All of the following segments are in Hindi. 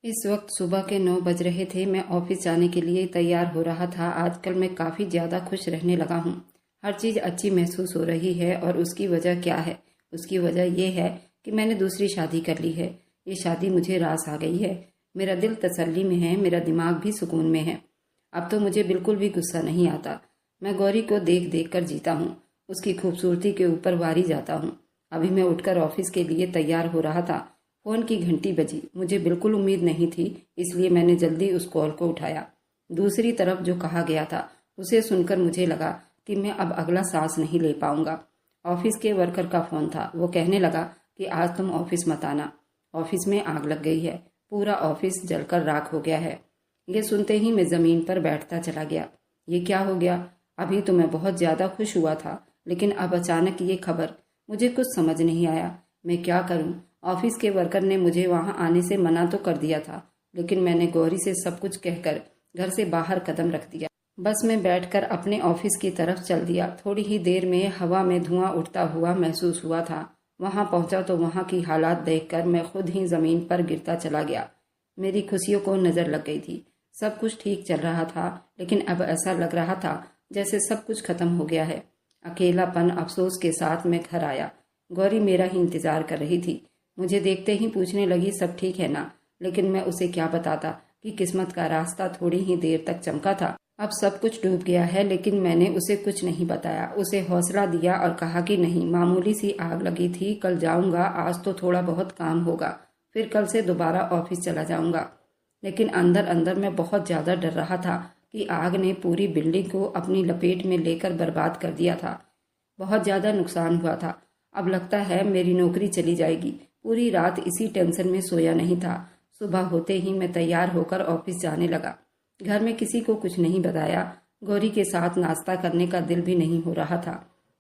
इस वक्त सुबह के 9 बज रहे थे। मैं ऑफिस जाने के लिए तैयार हो रहा था। आजकल मैं काफ़ी ज़्यादा खुश रहने लगा हूँ। हर चीज़ अच्छी महसूस हो रही है और उसकी वजह क्या है? उसकी वजह यह है कि मैंने दूसरी शादी कर ली है। ये शादी मुझे रास आ गई है। मेरा दिल तसल्ली में है, मेरा दिमाग भी सुकून में है। अब तो मुझे बिल्कुल भी गुस्सा नहीं आता। मैं गौरी को देख देख कर जीता हूँ। उसकी खूबसूरती के ऊपर वारी जाता हूँ। अभी मैं उठकर ऑफिस के लिए तैयार हो रहा था। फोन की घंटी बजी। मुझे बिल्कुल उम्मीद नहीं थी, इसलिए मैंने जल्दी उस कॉल को उठाया। दूसरी तरफ जो कहा गया था उसे सुनकर मुझे लगा कि मैं अब अगला सांस नहीं ले पाऊंगा। ऑफिस के वर्कर का फोन था। वो कहने लगा कि आज तुम ऑफिस मत आना, ऑफिस में आग लग गई है, पूरा ऑफिस जलकर राख हो गया है। ये सुनते ही मैं जमीन पर बैठता चला गया। ये क्या हो गया? अभी तो मैं बहुत ज्यादा खुश हुआ था, लेकिन अब अचानक ये खबर। मुझे कुछ समझ नहीं आया। मैं क्या करूं? ऑफिस के वर्कर ने मुझे वहां आने से मना तो कर दिया था, लेकिन मैंने गौरी से सब कुछ कहकर घर से बाहर कदम रख दिया। बस में बैठकर अपने ऑफिस की तरफ चल दिया। थोड़ी ही देर में हवा में धुआं उठता हुआ महसूस हुआ था। वहां पहुंचा तो वहां की हालात देखकर मैं खुद ही जमीन पर गिरता चला गया। मेरी खुशियों को नजर लग गई थी। सब कुछ ठीक चल रहा था, लेकिन अब ऐसा लग रहा था जैसे सब कुछ खत्म हो गया है। अकेलापन, अफसोस के साथ मैं घर आया। गौरी मेरा ही इंतजार कर रही थी। मुझे देखते ही पूछने लगी, सब ठीक है ना? लेकिन मैं उसे क्या बताता कि किस्मत का रास्ता थोड़ी ही देर तक चमका था। अब सब कुछ डूब गया है। लेकिन मैंने उसे कुछ नहीं बताया। उसे हौसला दिया और कहा कि नहीं, मामूली सी आग लगी थी, कल जाऊंगा, आज तो थोड़ा बहुत काम होगा, फिर कल से दोबारा ऑफिस चला जाऊंगा। लेकिन अंदर अंदर मैं बहुत ज्यादा डर रहा था कि आग ने पूरी बिल्डिंग को अपनी लपेट में लेकर बर्बाद कर दिया था। बहुत ज्यादा नुकसान हुआ था। अब लगता है मेरी नौकरी चली जाएगी। पूरी रात इसी टेंशन में सोया नहीं था। सुबह होते ही मैं तैयार होकर ऑफिस जाने लगा। घर में किसी को कुछ नहीं बताया। गौरी के साथ नाश्ता करने का दिल भी नहीं हो रहा था।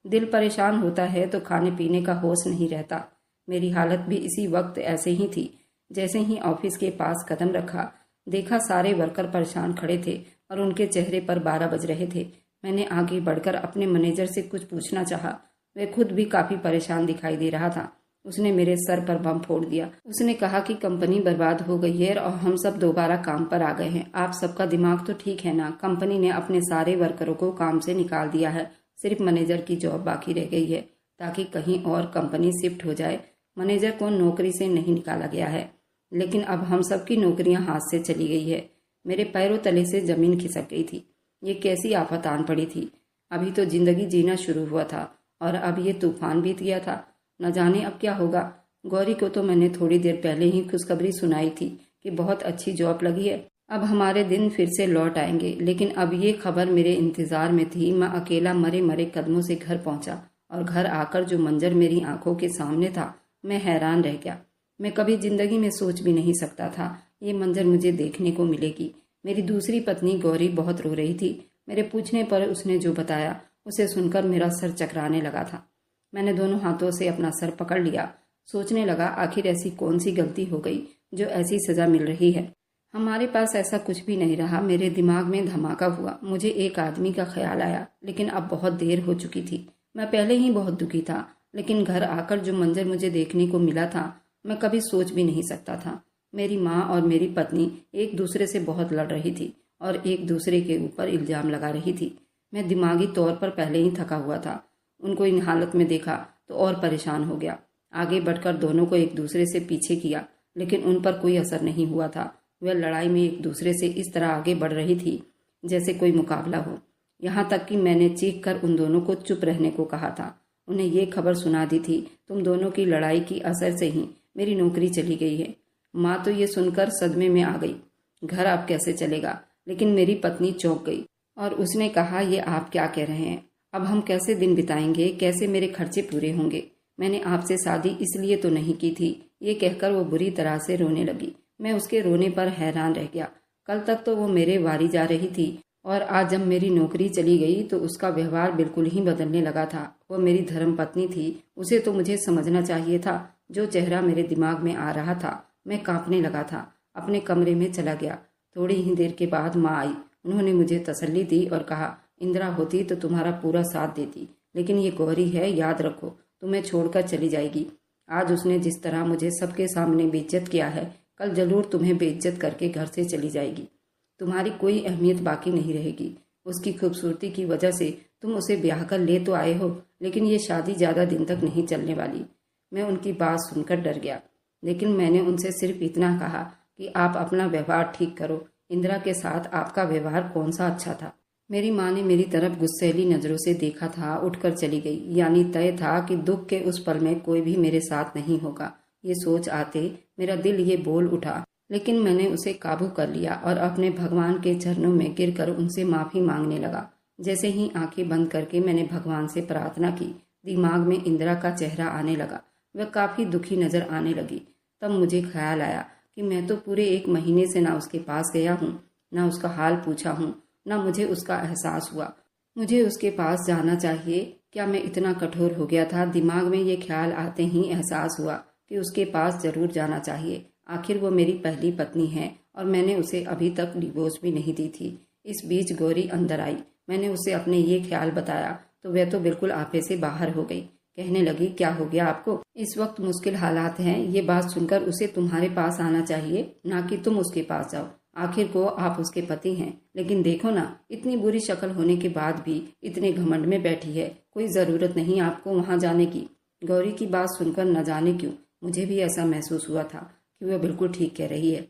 दिल परेशान होता है तो खाने पीने का होश नहीं रहता। मेरी हालत भी इसी वक्त ऐसे ही थी। जैसे ही ऑफिस के पास कदम रखा, देखा सारे वर्कर परेशान खड़े थे और उनके चेहरे पर 12 बज रहे थे। मैंने आगे बढ़कर अपने मैनेजर से कुछ पूछना चाहा। वह खुद भी काफी परेशान दिखाई दे रहा था। उसने मेरे सर पर बम फोड़ दिया। उसने कहा कि कंपनी बर्बाद हो गई है और हम सब दोबारा काम पर आ गए हैं। आप सबका दिमाग तो ठीक है ना? कंपनी ने अपने सारे वर्करों को काम से निकाल दिया है। सिर्फ मैनेजर की जॉब बाकी रह गई है, ताकि कहीं और कंपनी शिफ्ट हो जाए। मैनेजर को नौकरी से नहीं निकाला गया है, लेकिन अब हम सबकी नौकरियां हाथ से चली गई है। मेरे पैरों तले से जमीन खिसक गई थी। ये कैसी आफत आन पड़ी थी? अभी तो जिंदगी जीना शुरू हुआ था और अब ये तूफान बीत गया था। न जाने अब क्या होगा। गौरी को तो मैंने थोड़ी देर पहले ही खुशखबरी सुनाई थी कि बहुत अच्छी जॉब लगी है। अब हमारे दिन फिर से लौट आएंगे, लेकिन अब ये खबर मेरे इंतजार में थी। मैं अकेला मरे मरे कदमों से घर पहुंचा और घर आकर जो मंजर मेरी आंखों के सामने था, मैं हैरान रह गया। मैं कभी जिंदगी में सोच भी नहीं सकता था ये मंजर मुझे देखने को मिलेगी। मेरी दूसरी पत्नी गौरी बहुत रो रही थी। मेरे पूछने पर उसने जो बताया उसे सुनकर मेरा सर चकराने लगा था। मैंने दोनों हाथों से अपना सर पकड़ लिया। सोचने लगा, आखिर ऐसी कौन सी गलती हो गई जो ऐसी सजा मिल रही है? हमारे पास ऐसा कुछ भी नहीं रहा। मेरे दिमाग में धमाका हुआ। मुझे एक आदमी का ख्याल आया, लेकिन अब बहुत देर हो चुकी थी। मैं पहले ही बहुत दुखी था, लेकिन घर आकर जो मंजर मुझे देखने को मिला था, मैं कभी सोच भी नहीं सकता था। मेरी माँ और मेरी पत्नी एक दूसरे से बहुत लड़ रही थी और एक दूसरे के ऊपर इल्जाम लगा रही थी। मैं दिमागी तौर पर पहले ही थका हुआ था। उनको इन हालत में देखा तो और परेशान हो गया। आगे बढ़कर दोनों को एक दूसरे से पीछे किया, लेकिन उन पर कोई असर नहीं हुआ था। वह लड़ाई में एक दूसरे से इस तरह आगे बढ़ रही थी जैसे कोई मुकाबला हो। यहाँ तक कि मैंने चीख कर उन दोनों को चुप रहने को कहा था। उन्हें ये खबर सुना दी थी, तुम दोनों की लड़ाई की असर से ही मेरी नौकरी चली गई है। माँ तो ये सुनकर सदमे में आ गई। घर अब कैसे चलेगा? लेकिन मेरी पत्नी चौंक गई और उसने कहा, ये आप क्या कह रहे हैं? अब हम कैसे दिन बिताएंगे? कैसे मेरे खर्चे पूरे होंगे? मैंने आपसे शादी इसलिए तो नहीं की थी। ये कहकर वो बुरी तरह से रोने लगी। मैं उसके रोने पर हैरान रह गया। कल तक तो वो मेरे वारी जा रही थी और आज जब मेरी नौकरी चली गई तो उसका व्यवहार बिल्कुल ही बदलने लगा था। वो मेरी धर्म पत्नी थी, उसे तो मुझे समझना चाहिए था। जो चेहरा मेरे दिमाग में आ रहा था, मैं कांपने लगा था। अपने कमरे में चला गया। थोड़ी ही देर के बाद माँ आई। उन्होंने मुझे तसल्ली दी और कहा, इंदिरा होती तो तुम्हारा पूरा साथ देती, लेकिन ये गौरी है, याद रखो, तुम्हें छोड़कर चली जाएगी। आज उसने जिस तरह मुझे सबके सामने बेइज्जत किया है, कल जरूर तुम्हें बेइज्जत करके घर से चली जाएगी। तुम्हारी कोई अहमियत बाकी नहीं रहेगी। उसकी खूबसूरती की वजह से तुम उसे ब्याह कर ले तो आए हो, लेकिन ये शादी ज़्यादा दिन तक नहीं चलने वाली। मैं उनकी बात सुनकर डर गया, लेकिन मैंने उनसे सिर्फ इतना कहा कि आप अपना व्यवहार ठीक करो। इंदिरा के साथ आपका व्यवहार कौन सा अच्छा था। मेरी माँ ने मेरी तरफ गुस्सैली नज़रों से देखा था, उठकर चली गई। यानी तय था कि दुख के उस पल में कोई भी मेरे साथ नहीं होगा। ये सोच आते मेरा दिल ये बोल उठा, लेकिन मैंने उसे काबू कर लिया और अपने भगवान के चरणों में गिरकर उनसे माफ़ी मांगने लगा। जैसे ही आंखें बंद करके मैंने भगवान से प्रार्थना की, दिमाग में इंदिरा का चेहरा आने लगा। वह काफ़ी दुखी नज़र आने लगी। तब मुझे ख्याल आया कि मैं तो पूरे 1 महीने से ना उसके पास गया हूँ, ना उसका हाल पूछा हूँ, ना मुझे उसका एहसास हुआ। मुझे उसके पास जाना चाहिए। क्या मैं इतना कठोर हो गया था? दिमाग में ये ख्याल आते ही एहसास हुआ कि उसके पास जरूर जाना चाहिए। आखिर वो मेरी पहली पत्नी है और मैंने उसे अभी तक डिवोर्स भी नहीं दी थी। इस बीच गौरी अंदर आई। मैंने उसे अपने ये ख्याल बताया तो वह तो बिल्कुल आपे से बाहर हो गई। कहने लगी, क्या हो गया आपको? इस वक्त मुश्किल हालात हैं। ये बात सुनकर उसे तुम्हारे पास आना चाहिए, ना कि तुम उसके पास जाओ। आखिर को आप उसके पति हैं। लेकिन देखो ना, इतनी बुरी शक्ल होने के बाद भी इतने घमंड में बैठी है। कोई ज़रूरत नहीं आपको वहाँ जाने की। गौरी की बात सुनकर न जाने क्यों मुझे भी ऐसा महसूस हुआ था कि वह बिल्कुल ठीक कह रही है।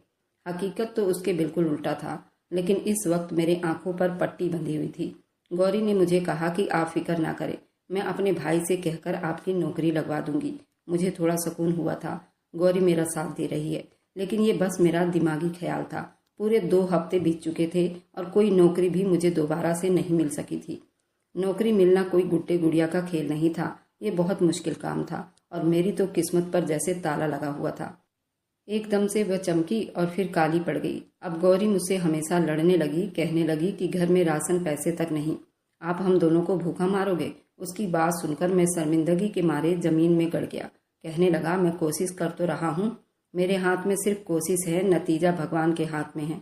हकीकत तो उसके बिल्कुल उल्टा था, लेकिन इस वक्त मेरे आंखों पर पट्टी बंधी हुई थी। गौरी ने मुझे कहा कि आप फिक्र ना करें, मैं अपने भाई से कहकर आपकी नौकरी लगवा दूंगी। मुझे थोड़ा सुकून हुआ था। गौरी मेरा साथ दे रही है, लेकिन ये बस मेरा दिमागी ख्याल था। पूरे 2 हफ्ते बीत चुके थे और कोई नौकरी भी मुझे दोबारा से नहीं मिल सकी थी। नौकरी मिलना कोई गुड्डे गुड़िया का खेल नहीं था। ये बहुत मुश्किल काम था और मेरी तो किस्मत पर जैसे ताला लगा हुआ था। एकदम से वह चमकी और फिर काली पड़ गई। अब गौरी मुझसे हमेशा लड़ने लगी, कहने लगी कि घर में राशन पैसे तक नहीं, आप हम दोनों को भूखा मारोगे। उसकी बात सुनकर मैं शर्मिंदगी के मारे जमीन में गड़ गया। कहने लगा, मैं कोशिश कर तो रहा हूँ, मेरे हाथ में सिर्फ कोशिश है, नतीजा भगवान के हाथ में है।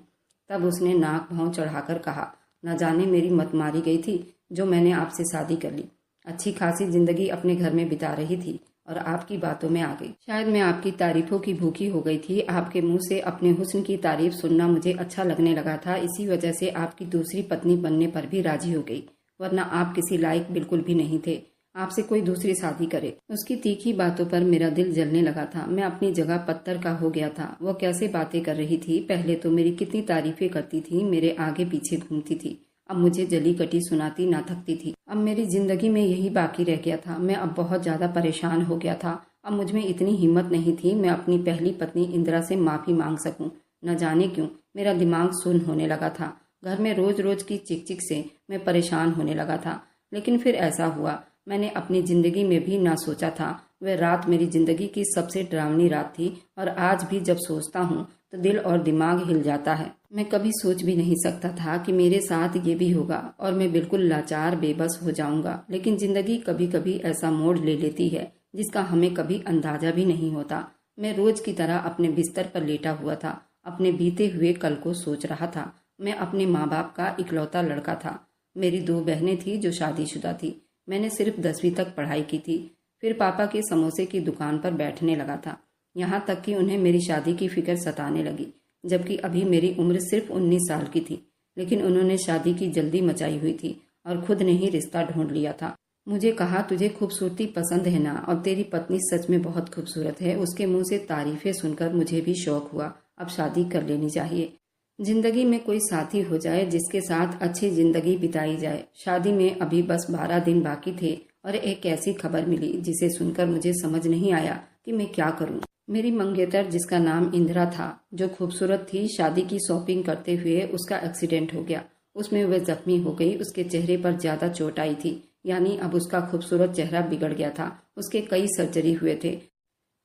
तब उसने नाक भौं चढ़ाकर कहा, न जाने मेरी मत मारी गई थी जो मैंने आपसे शादी कर ली। अच्छी खासी जिंदगी अपने घर में बिता रही थी और आपकी बातों में आ गई। शायद मैं आपकी तारीफों की भूखी हो गई थी। आपके मुंह से अपने हुस्न की तारीफ सुनना मुझे अच्छा लगने लगा था। इसी वजह से आपकी दूसरी पत्नी बनने पर भी राजी हो गई, वरना आप किसी लायक बिल्कुल भी नहीं थे। आपसे कोई दूसरी शादी करे। उसकी तीखी बातों पर मेरा दिल जलने लगा था। मैं अपनी जगह पत्थर का हो गया था। वो कैसे बातें कर रही थी। पहले तो मेरी कितनी तारीफें करती थी, मेरे आगे पीछे घूमती थी, अब मुझे जली कटी सुनाती ना थकती थी। अब मेरी जिंदगी में यही बाकी रह गया था। मैं अब बहुत ज्यादा परेशान हो गया था। अब मुझमें इतनी हिम्मत नहीं थी मैं अपनी पहली पत्नी इंदिरा से माफी मांग सकूं। न जाने क्यों मेरा दिमाग सुन्न होने लगा था। घर में रोज रोज की चिक चिक से मैं परेशान होने लगा था। लेकिन फिर ऐसा हुआ, मैंने अपनी जिंदगी में भी ना सोचा था। वह रात मेरी जिंदगी की सबसे डरावनी रात थी और आज भी जब सोचता हूँ तो दिल और दिमाग हिल जाता है। मैं कभी सोच भी नहीं सकता था कि मेरे साथ ये भी होगा और मैं बिल्कुल लाचार बेबस हो जाऊंगा। लेकिन जिंदगी कभी कभी ऐसा मोड़ ले लेती है जिसका हमें कभी अंदाजा भी नहीं होता। मैं रोज की तरह अपने बिस्तर पर लेटा हुआ था, अपने बीते हुए कल को सोच रहा था। मैं अपने माँ बाप का इकलौता लड़का था। मेरी 2 बहनें थी जो शादीशुदा थी। मैंने सिर्फ 10वीं तक पढ़ाई की थी। फिर पापा की समोसे की दुकान पर बैठने लगा था। यहाँ तक कि उन्हें मेरी शादी की फिक्र सताने लगी, जबकि अभी मेरी उम्र सिर्फ 19 साल की थी। लेकिन उन्होंने शादी की जल्दी मचाई हुई थी और खुद ने ही रिश्ता ढूंढ लिया था। मुझे कहा, तुझे खूबसूरती पसंद है ना, और तेरी पत्नी सच में बहुत खूबसूरत है। उसके मुंह से तारीफें सुनकर मुझे भी शौक हुआ, अब शादी कर लेनी चाहिए। जिंदगी में कोई साथी हो जाए जिसके साथ अच्छी जिंदगी बिताई जाए। शादी में अभी बस 12 दिन बाकी थे और एक ऐसी खबर मिली जिसे सुनकर मुझे समझ नहीं आया कि मैं क्या करूं। मेरी मंगेतर, जिसका नाम इंदिरा था, जो खूबसूरत थी, शादी की शॉपिंग करते हुए उसका एक्सीडेंट हो गया। उसमें वह जख्मी हो गई। उसके चेहरे पर ज्यादा चोट आई थी, यानी अब उसका खूबसूरत चेहरा बिगड़ गया था। उसके कई सर्जरी हुए थे,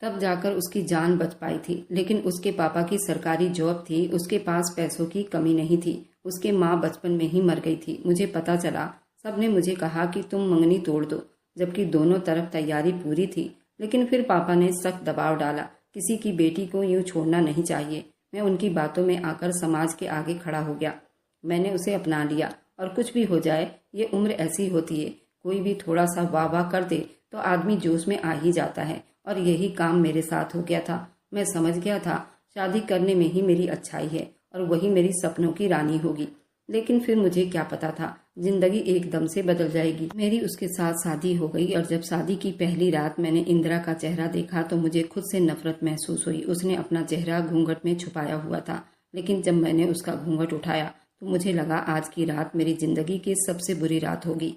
तब जाकर उसकी जान बच पाई थी। लेकिन उसके पापा की सरकारी जॉब थी, उसके पास पैसों की कमी नहीं थी। उसके माँ बचपन में ही मर गई थी। मुझे पता चला, सबने मुझे कहा कि तुम मंगनी तोड़ दो, जबकि दोनों तरफ तैयारी पूरी थी। लेकिन फिर पापा ने सख्त दबाव डाला, किसी की बेटी को यूं छोड़ना नहीं चाहिए। मैं उनकी बातों में आकर समाज के आगे खड़ा हो गया। मैंने उसे अपना लिया और कुछ भी हो जाए, ये उम्र ऐसी होती है, कोई भी थोड़ा सा वाह वाह कर दे तो आदमी जोश में आ ही जाता है। और यही काम मेरे साथ हो गया था। मैं समझ गया था शादी करने में ही मेरी अच्छाई है और वही मेरी सपनों की रानी होगी। लेकिन फिर मुझे क्या पता था जिंदगी एकदम से बदल जाएगी। मेरी उसके साथ शादी हो गई और जब शादी की पहली रात मैंने इंदिरा का चेहरा देखा तो मुझे खुद से नफरत महसूस हुई। उसने अपना चेहरा घूंघट में छुपाया हुआ था, लेकिन जब मैंने उसका घूंघट उठाया तो मुझे लगा आज की रात मेरी जिंदगी की सबसे बुरी रात होगी।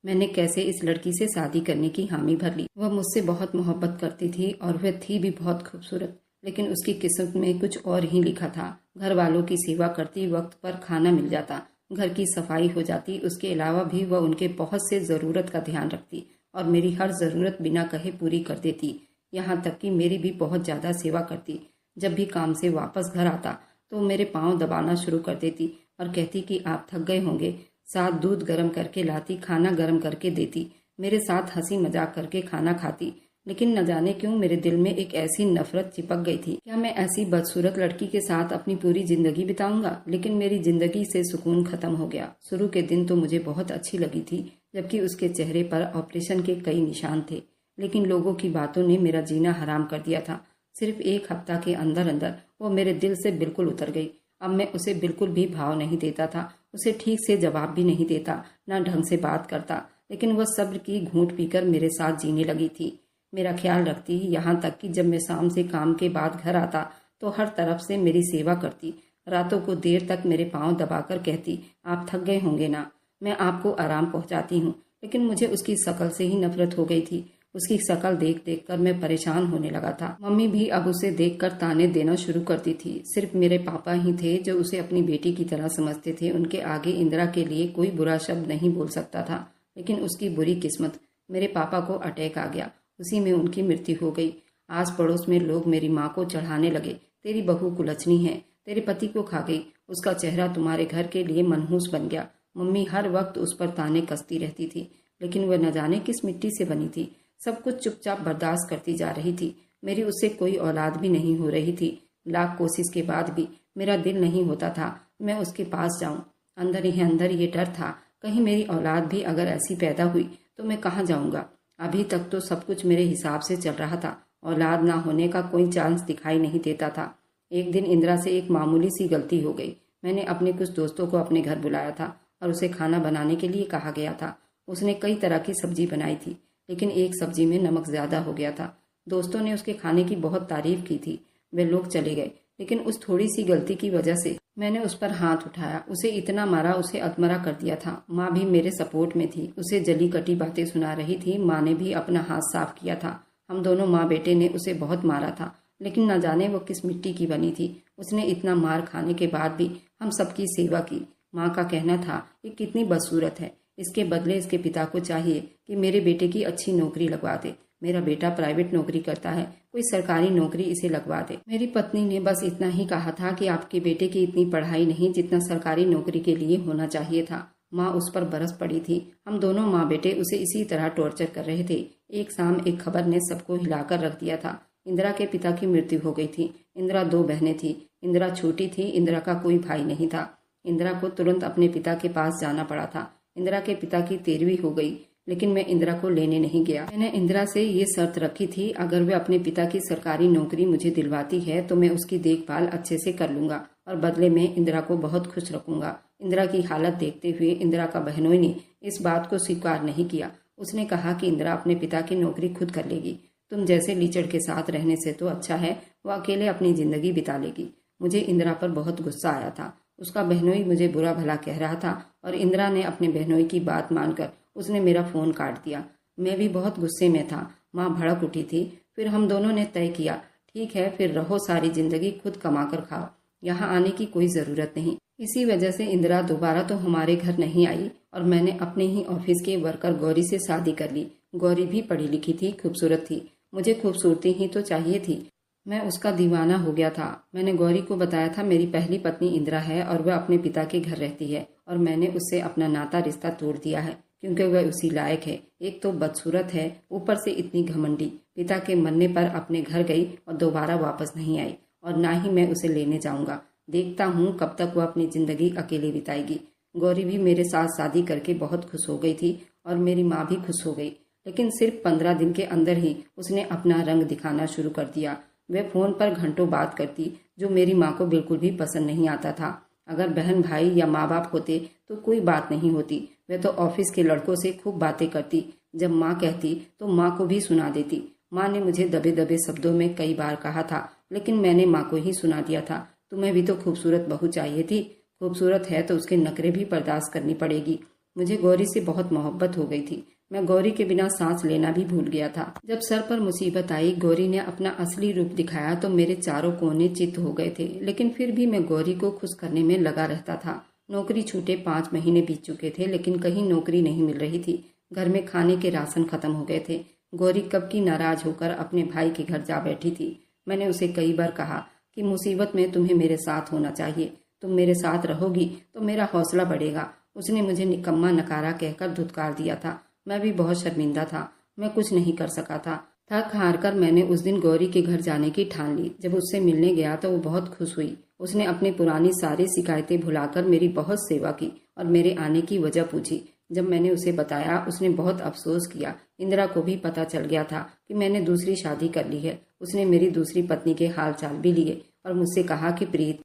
मैंने कैसे इस लड़की से शादी करने की हामी भर ली। वह मुझसे बहुत मोहब्बत करती थी और वह थी भी बहुत खूबसूरत, लेकिन उसकी किस्मत में कुछ और ही लिखा था। घर वालों की सेवा करती, वक्त पर खाना मिल जाता, घर की सफाई हो जाती। उसके अलावा भी वह उनके बहुत से ज़रूरत का ध्यान रखती और मेरी हर ज़रूरत बिना कहे पूरी कर देती। यहाँ तक कि मेरी भी बहुत ज़्यादा सेवा करती। जब भी काम से वापस घर आता तो मेरे पाँव दबाना शुरू कर देती और कहती कि आप थक गए होंगे। साथ दूध गर्म करके लाती, खाना गर्म करके देती, मेरे साथ हंसी मजाक करके खाना खाती। लेकिन न जाने क्यों मेरे दिल में एक ऐसी नफरत चिपक गई थी। क्या मैं ऐसी बदसूरत लड़की के साथ अपनी पूरी जिंदगी बिताऊंगा? लेकिन मेरी जिंदगी से सुकून खत्म हो गया। शुरू के दिन तो मुझे बहुत अच्छी लगी थी, जबकि उसके चेहरे पर ऑपरेशन के कई निशान थे। लेकिन लोगों की बातों ने मेरा जीना हराम कर दिया था। सिर्फ एक हफ्ता के अंदर अंदर वो मेरे दिल से बिल्कुल उतर गई। अब मैं उसे बिल्कुल भी भाव नहीं देता था, उसे ठीक से जवाब भी नहीं देता, न ढंग से बात करता। लेकिन वह सब्र की घूंट पीकर मेरे साथ जीने लगी थी, मेरा ख्याल रखती। यहाँ तक कि जब मैं शाम से काम के बाद घर आता तो हर तरफ से मेरी सेवा करती। रातों को देर तक मेरे पाँव दबाकर कहती, आप थक गए होंगे ना, मैं आपको आराम पहुँचाती हूँ। लेकिन मुझे उसकी शक्ल से ही नफरत हो गई थी। उसकी शक्ल देख देख कर मैं परेशान होने लगा था। मम्मी भी अब उसे देखकर ताने देना शुरू करती थी। सिर्फ मेरे पापा ही थे जो उसे अपनी बेटी की तरह समझते थे। उनके आगे इंदिरा के लिए कोई बुरा शब्द नहीं बोल सकता था। लेकिन उसकी बुरी किस्मत, मेरे पापा को अटैक आ गया, उसी में उनकी मृत्यु हो गई। आस पड़ोस में लोग मेरी माँ को चढ़ाने लगे, तेरी बहू कुलच्छनी है, तेरे पति को खा गई, उसका चेहरा तुम्हारे घर के लिए मनहूस बन गया। मम्मी हर वक्त उस पर ताने कसती रहती थी, लेकिन वह न जाने किस मिट्टी से बनी थी। सब कुछ चुपचाप बर्दाश्त करती जा रही थी। मेरी उससे कोई औलाद भी नहीं हो रही थी। लाख कोशिश के बाद भी मेरा दिल नहीं होता था मैं उसके पास जाऊं। अंदर ही अंदर ये डर था, कहीं मेरी औलाद भी अगर ऐसी पैदा हुई तो मैं कहाँ जाऊंगा। अभी तक तो सब कुछ मेरे हिसाब से चल रहा था, औलाद ना होने का कोई चांस दिखाई नहीं देता था। एक दिन इंदिरा से एक मामूली सी गलती हो गई। मैंने अपने कुछ दोस्तों को अपने घर बुलाया था और उसे खाना बनाने के लिए कहा गया था। उसने कई तरह की सब्जी बनाई थी, लेकिन एक सब्जी में नमक ज्यादा हो गया था। दोस्तों ने उसके खाने की बहुत तारीफ की थी। वे लोग चले गए, लेकिन उस थोड़ी सी गलती की वजह से मैंने उस पर हाथ उठाया, उसे इतना मारा, उसे अधमरा कर दिया था। माँ भी मेरे सपोर्ट में थी, उसे जली कटी बातें सुना रही थी। माँ ने भी अपना हाथ साफ किया था। हम दोनों माँ बेटे ने उसे बहुत मारा था, लेकिन न जाने वो किस मिट्टी की बनी थी। उसने इतना मार खाने के बाद भी हम सबकी सेवा की। माँ का कहना था ये कितनी बदसूरत है, इसके बदले इसके पिता को चाहिए कि मेरे बेटे की अच्छी नौकरी लगवा दे। मेरा बेटा प्राइवेट नौकरी करता है, कोई सरकारी नौकरी इसे लगवा दे। मेरी पत्नी ने बस इतना ही कहा था कि आपके बेटे की इतनी पढ़ाई नहीं जितना सरकारी नौकरी के लिए होना चाहिए था। माँ उस पर बरस पड़ी थी। हम दोनों माँ बेटे उसे इसी तरह टॉर्चर कर रहे थे। एक शाम एक खबर ने सबको हिलाकर रख दिया था। इंदिरा के पिता की मृत्यु हो गई थी। इंदिरा 2 बहनें थी। इंदिरा छोटी थी, इंदिरा का कोई भाई नहीं था। इंदिरा को तुरंत अपने पिता के पास जाना पड़ा था। इंदिरा के पिता की 13वीं हो गई, लेकिन मैं इंदिरा को लेने नहीं गया। मैंने इंदिरा से ये शर्त रखी थी, अगर वे अपने पिता की सरकारी नौकरी मुझे दिलवाती है तो मैं उसकी देखभाल अच्छे से कर लूंगा और बदले में इंदिरा को बहुत खुश रखूंगा। इंदिरा की हालत देखते हुए इंदिरा का बहनोई ने इस बात को स्वीकार नहीं किया। उसने कहा कि इंदिरा अपने पिता की नौकरी खुद कर लेगी। तुम जैसे लीचड़ के साथ रहने से तो अच्छा है वो अकेले अपनी जिंदगी बिता लेगी। मुझे इंदिरा पर बहुत गुस्सा आया था। उसका बहनोई मुझे बुरा भला कह रहा था और इंदिरा ने अपने बहनोई की बात मानकर उसने मेरा फोन काट दिया। मैं भी बहुत गुस्से में था। माँ भड़क उठी थी। फिर हम दोनों ने तय किया, ठीक है फिर रहो, सारी जिंदगी खुद कमा कर खाओ, यहाँ आने की कोई जरूरत नहीं। इसी वजह से इंदिरा दोबारा तो हमारे घर नहीं आई और मैंने अपने ही ऑफिस के वर्कर गौरी से शादी कर ली। गौरी भी पढ़ी लिखी थी, खूबसूरत थी। मुझे खूबसूरती ही तो चाहिए थी। मैं उसका दीवाना हो गया था। मैंने गौरी को बताया था मेरी पहली पत्नी इंदिरा है और वह अपने पिता के घर रहती है और मैंने उससे अपना नाता रिश्ता तोड़ दिया है क्योंकि वह उसी लायक है। एक तो बदसूरत है, ऊपर से इतनी घमंडी। पिता के मरने पर अपने घर गई और दोबारा वापस नहीं आई और ना ही मैं उसे लेने जाऊंगा। देखता हूँ कब तक वह अपनी जिंदगी अकेले बिताएगी। गौरी भी मेरे साथ शादी करके बहुत खुश हो गई थी और मेरी माँ भी खुश हो गई, लेकिन सिर्फ 15 दिन के अंदर ही उसने अपना रंग दिखाना शुरू कर दिया। वह फ़ोन पर घंटों बात करती, जो मेरी माँ को बिल्कुल भी पसंद नहीं आता था। अगर बहन भाई या माँ बाप होते तो कोई बात नहीं होती, वह तो ऑफिस के लड़कों से खूब बातें करती। जब माँ कहती तो माँ को भी सुना देती। माँ ने मुझे दबे दबे शब्दों में कई बार कहा था, लेकिन मैंने माँ को ही सुना दिया था, तुम्हें भी तो खूबसूरत बहू चाहिए थी, खूबसूरत है तो उसके नखरे भी बर्दाश्त करनी पड़ेगी। मुझे गौरी से बहुत मोहब्बत हो गई थी। मैं गौरी के बिना सांस लेना भी भूल गया था। जब सर पर मुसीबत आई, गौरी ने अपना असली रूप दिखाया तो मेरे चारों कोने चित्त हो गए थे, लेकिन फिर भी मैं गौरी को खुश करने में लगा रहता था। नौकरी छूटे 5 महीने बीत चुके थे, लेकिन कहीं नौकरी नहीं मिल रही थी। घर में खाने के राशन खत्म हो गए थे। गौरी कब की नाराज होकर अपने भाई के घर जा बैठी थी। मैंने उसे कई बार कहा कि मुसीबत में तुम्हें मेरे साथ होना चाहिए, तुम मेरे साथ रहोगी तो मेरा हौसला बढ़ेगा। उसने मुझे निकम्मा नकारा कहकर धुतकार दिया था। मैं भी बहुत शर्मिंदा था, मैं कुछ नहीं कर सका था। थक हार कर मैंने उस दिन गौरी के घर जाने की ठान ली। जब उससे मिलने गया तो वो बहुत खुश हुई। उसने अपनी पुरानी सारी शिकायतें भुलाकर मेरी बहुत सेवा की और मेरे आने की वजह पूछी। जब मैंने उसे बताया, उसने बहुत अफसोस किया। इंदिरा को भी पता चल गया था कि मैंने दूसरी शादी कर ली है। उसने मेरी दूसरी पत्नी के हाल चाल भी लिए और मुझसे कहा कि प्रीत,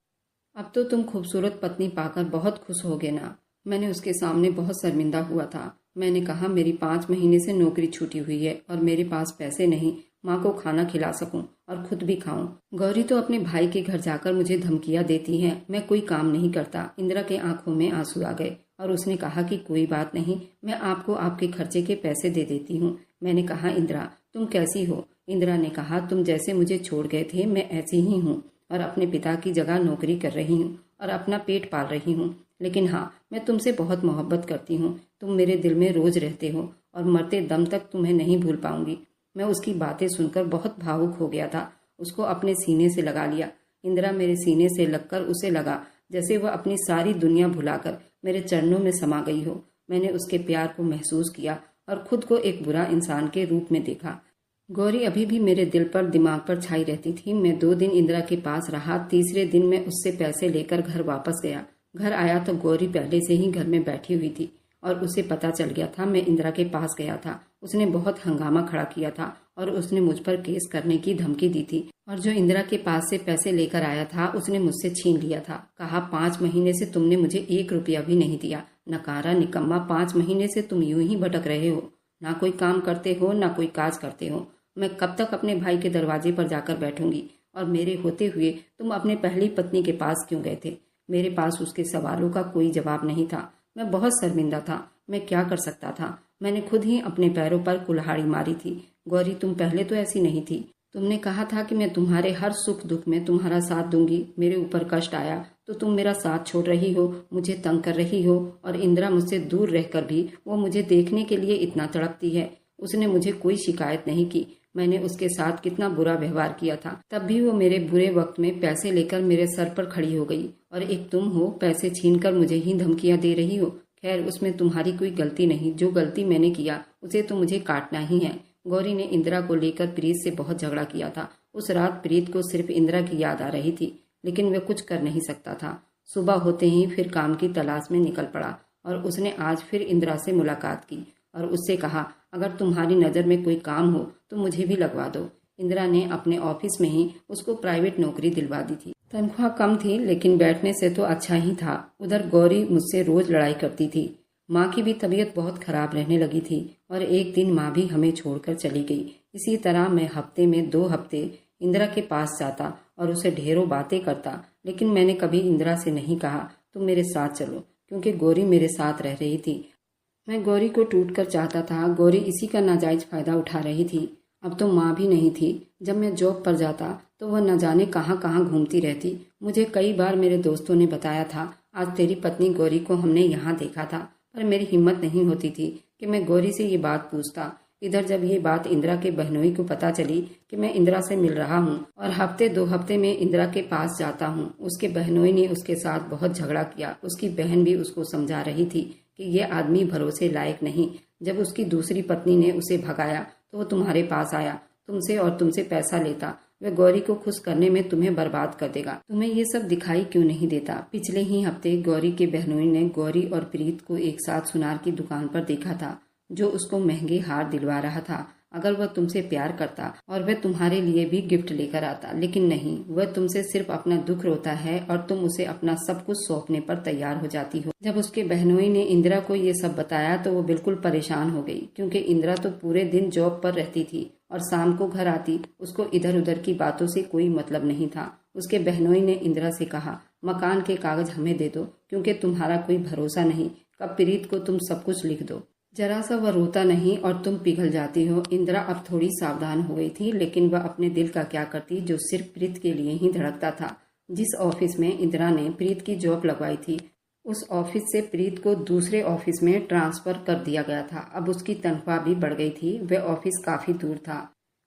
अब तो तुम खूबसूरत पत्नी पाकर बहुत खुश होगे ना। मैंने उसके सामने बहुत शर्मिंदा हुआ था। मैंने कहा, मेरी 5 महीने से नौकरी छूटी हुई है और मेरे पास पैसे नहीं माँ को खाना खिला सकूं और खुद भी खाऊं। गौरी तो अपने भाई के घर जाकर मुझे धमकियां देती है, मैं कोई काम नहीं करता। इंदिरा के आंखों में आंसू आ गए और उसने कहा कि कोई बात नहीं, मैं आपको आपके खर्चे के पैसे दे देती हूँ। मैंने कहा, इंदिरा तुम कैसी हो? इंदिरा ने कहा, तुम जैसे मुझे छोड़ गए थे मैं ऐसी ही हूँ और अपने पिता की जगह नौकरी कर रही हूँ और अपना पेट पाल रही हूँ। लेकिन हाँ, मैं तुमसे बहुत मोहब्बत करती हूँ। तुम मेरे दिल में रोज रहते हो और मरते दम तक तुम्हें नहीं भूल पाऊंगी। मैं उसकी बातें सुनकर बहुत भावुक हो गया था। उसको अपने सीने से लगा लिया। इंदिरा मेरे सीने से लगकर उसे लगा जैसे वह अपनी सारी दुनिया भुलाकर मेरे चरणों में समा गई हो। मैंने उसके प्यार को महसूस किया और खुद को एक बुरा इंसान के रूप में देखा। गौरी अभी भी मेरे दिल पर दिमाग पर छाई रहती थी। मैं 2 दिन इंदिरा के पास रहा। तीसरे दिन मैं उससे पैसे लेकर घर वापस गया। घर आया तो गौरी पहले से ही घर में बैठी हुई थी और उसे पता चल गया था मैं इंदिरा के पास गया था। उसने बहुत हंगामा खड़ा किया था और उसने मुझ पर केस करने की धमकी दी थी। और जो इंदिरा के पास से पैसे लेकर आया था उसने मुझसे छीन लिया था। कहा, 5 महीने से तुमने मुझे 1 रुपया भी नहीं दिया। नकारा निकम्मा, 5 महीने से तुम यूं ही भटक रहे हो, ना कोई काम करते हो ना कोई काज करते हो। मैं कब तक अपने भाई के दरवाजे पर जाकर बैठूंगी? और मेरे होते हुए तुम अपने पहली पत्नी के पास क्यों गए थे? मेरे पास उसके सवालों का कोई जवाब नहीं था। मैं बहुत शर्मिंदा था। मैं क्या कर सकता था? मैंने खुद ही अपने पैरों पर कुल्हाड़ी मारी थी। गौरी, तुम पहले तो ऐसी नहीं थी। तुमने कहा था कि मैं तुम्हारे हर सुख दुख में तुम्हारा साथ दूंगी। मेरे ऊपर कष्ट आया तो तुम मेरा साथ छोड़ रही हो, मुझे तंग कर रही हो। और इंदिरा मुझसे दूर रहकर भी वो मुझे देखने के लिए इतना तड़पती है। उसने मुझे कोई शिकायत नहीं की। मैंने उसके साथ कितना बुरा व्यवहार किया था, तब भी वो मेरे बुरे वक्त में पैसे लेकर मेरे सर पर खड़ी हो गई। और एक तुम हो, पैसे छीनकर मुझे ही धमकियां दे रही हो। खैर, उसमें तुम्हारी कोई गलती नहीं। जो गलती मैंने किया उसे तो मुझे काटना ही है। गौरी ने इंदिरा को लेकर प्रीत से बहुत झगड़ा किया था। उस रात प्रीत को सिर्फ इंदिरा की याद आ रही थी, लेकिन वह कुछ कर नहीं सकता था। सुबह होते ही फिर काम की तलाश में निकल पड़ा और उसने आज फिर इंदिरा से मुलाकात की और उससे कहा, अगर तुम्हारी नज़र में कोई काम हो तो मुझे भी लगवा दो। इंदिरा ने अपने ऑफिस में ही उसको प्राइवेट नौकरी दिलवा दी थी। तनख्वाह कम थी, लेकिन बैठने से तो अच्छा ही था। उधर गौरी मुझसे रोज लड़ाई करती थी। माँ की भी तबीयत बहुत खराब रहने लगी थी और एक दिन माँ भी हमें छोड़कर चली गई। इसी तरह मैं हफ्ते में 2 हफ्ते इंदिरा के पास जाता और उसे ढेरों बातें करता, लेकिन मैंने कभी इंदिरा से नहीं कहा तुम मेरे साथ चलो, क्योंकि गौरी मेरे साथ रह रही थी। मैं गौरी को टूटकर चाहता था। गौरी इसी का नाजायज फायदा उठा रही थी। अब तो माँ भी नहीं थी। जब मैं जॉब पर जाता तो वह न जाने कहाँ कहाँ घूमती रहती। मुझे कई बार मेरे दोस्तों ने बताया था, आज तेरी पत्नी गौरी को हमने यहाँ देखा था, पर मेरी हिम्मत नहीं होती थी कि मैं गौरी से ये बात पूछता। इधर जब ये बात इंदिरा के बहनोई को पता चली कि मैं इंदिरा से मिल रहा हूँ और हफ्ते 2 हफ्ते में इंदिरा के पास जाता हूँ, उसके बहनोई ने उसके साथ बहुत झगड़ा किया। उसकी बहन भी उसको समझा रही थी कि ये आदमी भरोसे लायक नहीं। जब उसकी दूसरी पत्नी ने उसे भगाया तो वो तुम्हारे पास आया, तुमसे और तुमसे पैसा लेता। वह गौरी को खुश करने में तुम्हें बर्बाद कर देगा। तुम्हें ये सब दिखाई क्यों नहीं देता? पिछले ही हफ्ते गौरी के बहनोई ने गौरी और प्रीत को एक साथ सुनार की दुकान पर देखा था, जो उसको महंगे हार दिलवा रहा था। अगर वह तुमसे प्यार करता और वह तुम्हारे लिए भी गिफ्ट लेकर आता, लेकिन नहीं, वह तुमसे सिर्फ अपना दुख रोता है और तुम उसे अपना सब कुछ सौंपने पर तैयार हो जाती हो। जब उसके बहनोई ने इंदिरा को ये सब बताया तो वो बिल्कुल परेशान हो गई, क्योंकि इंदिरा तो पूरे दिन जॉब पर रहती थी और शाम को घर आती। उसको इधर उधर की बातों से कोई मतलब नहीं था। उसके बहनोई ने इंदिरा से कहा, मकान के कागज हमें दे दो, क्योंकि तुम्हारा कोई भरोसा नहीं, कब प्रीत को तुम सब कुछ लिख दो। जरा सा वह रोता नहीं और तुम पिघल जाती हो। इंदिरा अब थोड़ी सावधान हो गई थी, लेकिन वह अपने दिल का क्या करती जो सिर्फ प्रीत के लिए ही धड़कता था। जिस ऑफिस में इंदिरा ने प्रीत की जॉब लगवाई थी, उस ऑफिस से प्रीत को दूसरे ऑफिस में ट्रांसफर कर दिया गया था। अब उसकी तनख्वाह भी बढ़ गई थी। वह ऑफिस काफी दूर था।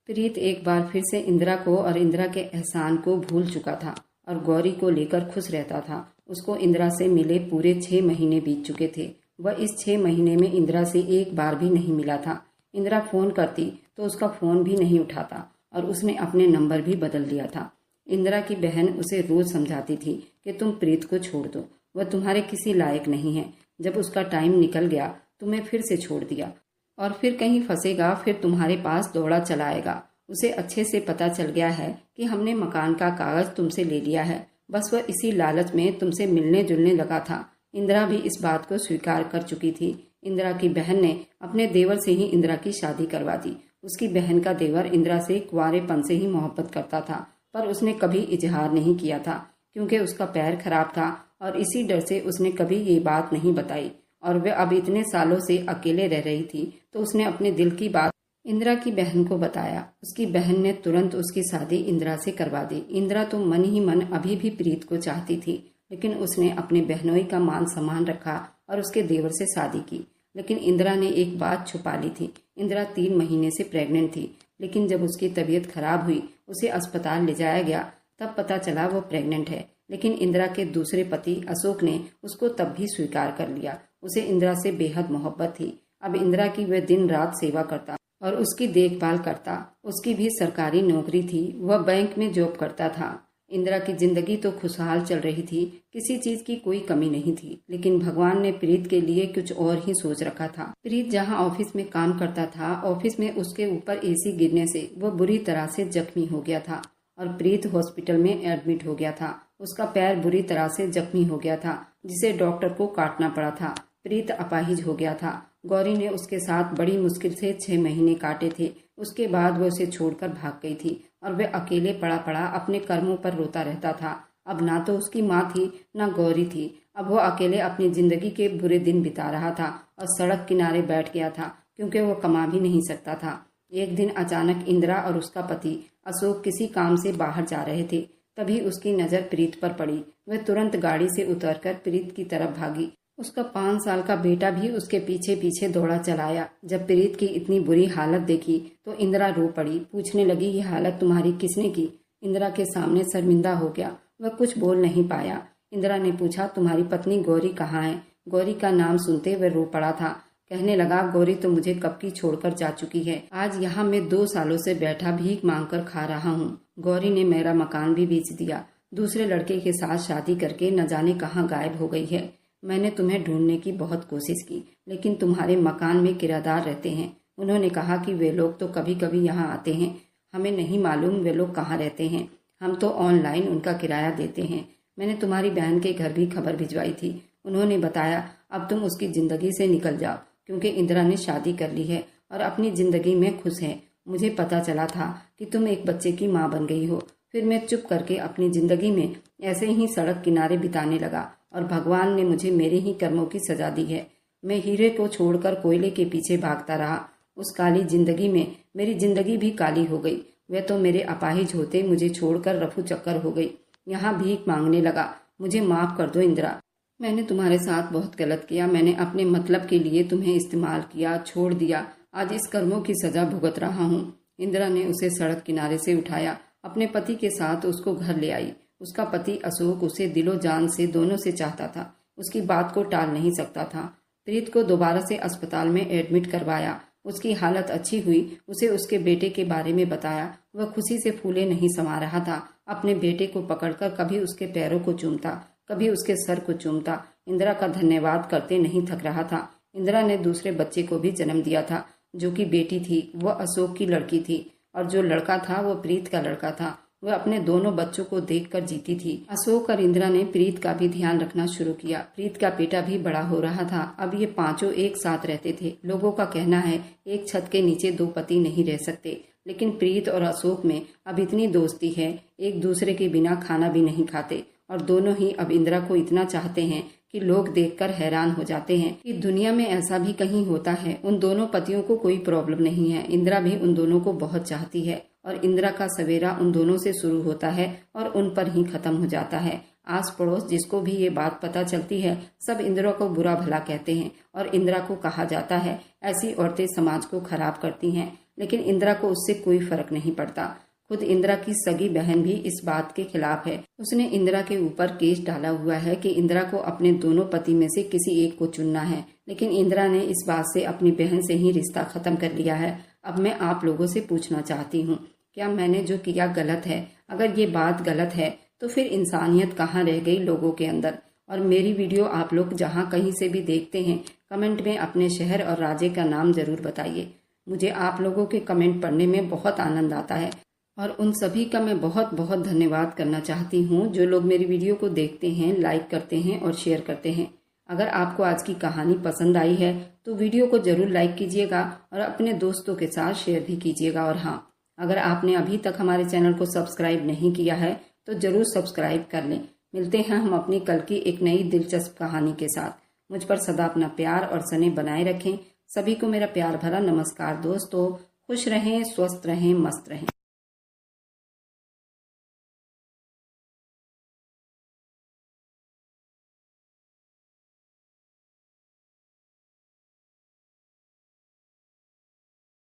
प्रीत एक बार फिर से इंदिरा को और इंदिरा के एहसान को भूल चुका था और गौरी को लेकर खुश रहता था। उसको इंदिरा से मिले पूरे 6 महीने बीत चुके थे। वह इस 6 महीने में इंदिरा से एक बार भी नहीं मिला था। इंदिरा फोन करती तो उसका फोन भी नहीं उठाता और उसने अपने नंबर भी बदल दिया था। इंदिरा की बहन उसे रोज समझाती थी कि तुम प्रीत को छोड़ दो, वह तुम्हारे किसी लायक नहीं है। जब उसका टाइम निकल गया तुम्हें फिर से छोड़ दिया और फिर कहीं फंसेगा, फिर तुम्हारे पास दौड़ा चला आएगा। उसे अच्छे से पता चल गया है कि हमने मकान का कागज तुमसे ले लिया है, बस वह इसी लालच में तुमसे मिलने जुलने लगा था। इंदिरा भी इस बात को स्वीकार कर चुकी थी। इंदिरा की बहन ने अपने देवर से ही इंदिरा की शादी करवा दी। उसकी बहन का देवर इंदिरा से कुंवारेपन से ही मोहब्बत करता था, पर उसने कभी इजहार नहीं किया था, क्योंकि उसका पैर खराब था और इसी डर से उसने कभी ये बात नहीं बताई। और वह अब इतने सालों से अकेले रह रही थी, तो उसने अपने दिल की बात इंदिरा की बहन को बताया। उसकी बहन ने तुरंत उसकी शादी इंदिरा से करवा दी। इंदिरा तो मन ही मन अभी भी प्रीत को चाहती थी, लेकिन उसने अपने बहनोई का मान सम्मान रखा और उसके देवर से शादी की। लेकिन इंदिरा ने एक बात छुपा ली थी। इंदिरा 3 महीने से प्रेग्नेंट थी, लेकिन जब उसकी तबीयत खराब हुई, उसे अस्पताल ले जाया गया, तब पता चला वो प्रेग्नेंट है। लेकिन इंदिरा के दूसरे पति अशोक ने उसको तब भी स्वीकार कर लिया। उसे इंदिरा से बेहद मोहब्बत थी। अब इंदिरा की वह दिन रात सेवा करता और उसकी देखभाल करता। उसकी भी सरकारी नौकरी थी, वह बैंक में जॉब करता था। इंदिरा की जिंदगी तो खुशहाल चल रही थी, किसी चीज की कोई कमी नहीं थी। लेकिन भगवान ने प्रीत के लिए कुछ और ही सोच रखा था। प्रीत जहां ऑफिस में काम करता था, ऑफिस में उसके ऊपर एसी गिरने से वह बुरी तरह से जख्मी हो गया था और प्रीत हॉस्पिटल में एडमिट हो गया था। उसका पैर बुरी तरह से जख्मी हो गया था, जिसे डॉक्टर को काटना पड़ा था। प्रीत अपाहिज हो गया था। गौरी ने उसके साथ बड़ी मुश्किल से 6 महीने काटे थे। उसके बाद वह उसे छोड़कर भाग गई थी और वह अकेले पड़ा पड़ा अपने कर्मों पर रोता रहता था। अब ना तो उसकी माँ थी, ना गौरी थी। अब वह अकेले अपनी जिंदगी के बुरे दिन बिता रहा था और सड़क किनारे बैठ गया था, क्योंकि वह कमा भी नहीं सकता था। एक दिन अचानक इंदिरा और उसका पति अशोक किसी काम से बाहर जा रहे थे। तभी उसकी नजर प्रीत पर पड़ी। वह तुरंत गाड़ी से उतरकर प्रीत की तरफ भागी। उसका 5 साल का बेटा भी उसके पीछे पीछे दौड़ा चलाया। जब प्रीत की इतनी बुरी हालत देखी तो इंदिरा रो पड़ी। पूछने लगी, ये हालत तुम्हारी किसने की? इंदिरा के सामने शर्मिंदा हो गया। वह कुछ बोल नहीं पाया। इंदिरा ने पूछा, तुम्हारी पत्नी गौरी कहाँ है? गौरी का नाम सुनते वह रो पड़ा था। कहने लगा, गौरी तो मुझे कब की छोड़कर जा चुकी है। आज यहाँ मैं 2 सालों से बैठा भीख मांगकर खा रहा हूँ। गौरी ने मेरा मकान भी बेच दिया, दूसरे लड़के के साथ शादी करके न जाने कहाँ गायब हो गई है। मैंने तुम्हें ढूंढने की बहुत कोशिश की, लेकिन तुम्हारे मकान में किराएदार रहते हैं। उन्होंने कहा कि वे लोग तो कभी कभी यहाँ आते हैं, हमें नहीं मालूम वे लोग कहाँ रहते हैं। हम तो ऑनलाइन उनका किराया देते हैं। मैंने तुम्हारी बहन के घर भी खबर भिजवाई थी। उन्होंने बताया अब तुम उसकी जिंदगी से निकल जाओ, क्योंकि इंदिरा ने शादी कर ली है और अपनी जिंदगी में खुश है। मुझे पता चला था कि तुम एक बच्चे की माँ बन गई हो। फिर मैं चुप करके अपनी जिंदगी में ऐसे ही सड़क किनारे बिताने लगा और भगवान ने मुझे मेरे ही कर्मों की सजा दी है। मैं हीरे को छोड़कर कोयले के पीछे भागता रहा। उस काली जिंदगी में मेरी जिंदगी भी काली हो गई। वह तो मेरे अपाहिज होते मुझे छोड़कर रफू चक्कर हो गई। यहाँ भीख मांगने लगा। मुझे माफ कर दो इंदिरा, मैंने तुम्हारे साथ बहुत गलत किया। मैंने अपने मतलब के लिए तुम्हें इस्तेमाल किया, छोड़ दिया। आज इस कर्मों की सजा भुगत रहा हूँ। इंदिरा ने उसे सड़क किनारे से उठाया, अपने पति के साथ उसको घर ले आई। उसका पति अशोक उसे दिलो जान से दोनों से चाहता था। उसकी बात को टाल नहीं सकता था। प्रीत को दोबारा से अस्पताल में एडमिट करवाया। उसकी हालत अच्छी हुई। उसे उसके बेटे के बारे में बताया। वह खुशी से फूले नहीं समा रहा था। अपने बेटे को पकड़कर कभी उसके पैरों को चूमता, कभी उसके सर को चूमता। इंदिरा का धन्यवाद करते नहीं थक रहा था। इंदिरा ने दूसरे बच्चे को भी जन्म दिया था। जो कि बेटी थी वह अशोक की लड़की थी और जो लड़का था वो प्रीत का लड़का था। वह अपने दोनों बच्चों को देखकर जीती थी। अशोक और इंदिरा ने प्रीत का भी ध्यान रखना शुरू किया। प्रीत का बेटा भी बड़ा हो रहा था। अब ये पांचों एक साथ रहते थे। लोगों का कहना है एक छत के नीचे दो पति नहीं रह सकते, लेकिन प्रीत और अशोक में अब इतनी दोस्ती है, एक दूसरे के बिना खाना भी नहीं खाते और दोनों ही अब इंदिरा को इतना चाहते हैं कि लोग देखकर हैरान हो जाते हैं कि दुनिया में ऐसा भी कहीं होता है। उन दोनों पतियों को कोई प्रॉब्लम नहीं है। इंदिरा भी उन दोनों को बहुत चाहती है और इंदिरा का सवेरा उन दोनों से शुरू होता है और उन पर ही खत्म हो जाता है। आस पड़ोस जिसको भी ये बात पता चलती है सब इंदिरा को बुरा भला कहते हैं और इंदिरा को कहा जाता है ऐसी औरतें समाज को खराब करती हैं, लेकिन इंदिरा को उससे कोई फर्क नहीं पड़ता। खुद इंदिरा की सगी बहन भी इस बात के खिलाफ है। उसने इंदिरा के ऊपर केस डाला हुआ है कि इंदिरा को अपने दोनों पति में से किसी एक को चुनना है, लेकिन इंदिरा ने इस बात से अपनी बहन से ही रिश्ता खत्म कर लिया है। अब मैं आप लोगों से पूछना चाहती हूँ, क्या मैंने जो किया गलत है? अगर ये बात गलत है तो फिर इंसानियत कहाँ रह गई लोगों के अंदर? और मेरी वीडियो आप लोग जहाँ कहीं से भी देखते हैं, कमेंट में अपने शहर और राज्य का नाम जरूर बताइए। मुझे आप लोगों के कमेंट पढ़ने में बहुत आनंद आता है और उन सभी का मैं बहुत बहुत धन्यवाद करना चाहती हूँ जो लोग मेरी वीडियो को देखते हैं, लाइक करते हैं और शेयर करते हैं। अगर आपको आज की कहानी पसंद आई है तो वीडियो को जरूर लाइक कीजिएगा और अपने दोस्तों के साथ शेयर भी कीजिएगा। और हाँ, अगर आपने अभी तक हमारे चैनल को सब्सक्राइब नहीं किया है तो जरूर सब्सक्राइब कर लें। मिलते हैं हम अपनी कल की एक नई दिलचस्प कहानी के साथ। मुझ पर सदा अपना प्यार और स्नेह बनाए रखें। सभी को मेरा प्यार भरा नमस्कार दोस्तों। खुश रहें, स्वस्थ रहें, मस्त रहें।